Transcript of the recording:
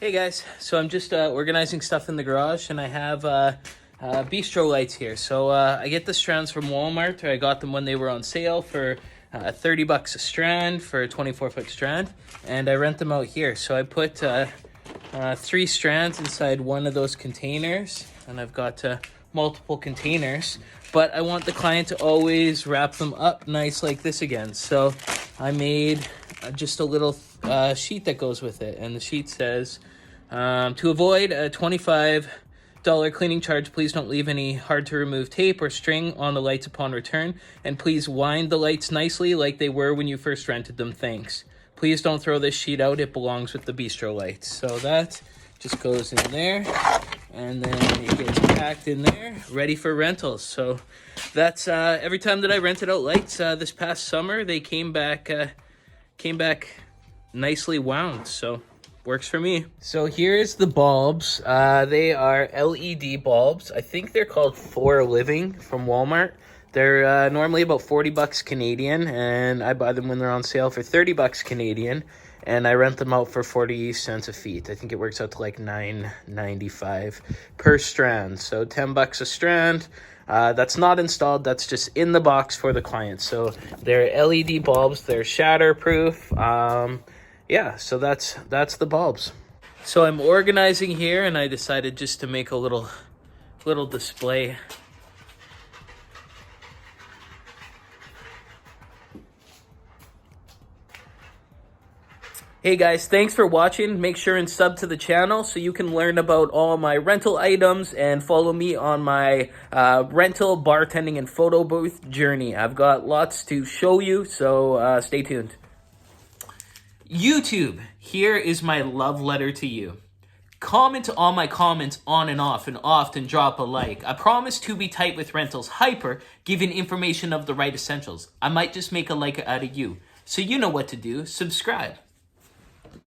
Hey guys, so I'm just organizing stuff in the garage, and I have BISTRO lights here. So I get the strands from Walmart, or I got them when they were on sale for $30 a strand for a 24-foot strand, and I rent them out here. So I put 3 strands inside one of those containers, and I've got multiple containers, but I want the client to always wrap them up nice like this again. So I made just a little sheet that goes with it, and the sheet says, to avoid a $25 cleaning charge, please don't leave any hard to remove tape or string on the lights upon return, and please wind the lights nicely like they were when you first rented them. Thanks. Please don't throw this sheet out. It belongs with the BISTRO lights. So that just goes in there, and then it gets packed in there, ready for rentals. So that's every time that I rented out lights this past summer, they came back nicely wound. So works for me. So here's the bulbs. They are LED bulbs. I think they're called For Living from Walmart. They're normally about $40 Canadian, and I buy them when they're on sale for $30 Canadian, and I rent them out for 40 cents a feet. I think it works out to like $9.95 per strand. So $10 a strand. That's not installed, that's just in the box for the client. So they're LED bulbs, they're shatterproof. Yeah, so that's the bulbs. So I'm organizing here, and I decided just to make a little display. Hey guys, thanks for watching. Make sure and sub to the channel so you can learn about all my rental items and follow me on my rental, bartending, and photo booth journey. I've got lots to show you, so stay tuned. YouTube, here is my love letter to you. Comment all my comments on and often drop a like. I promise to be tight with rentals, hyper, giving information of the right essentials. I might just make a like out of you. So you know what to do. Subscribe.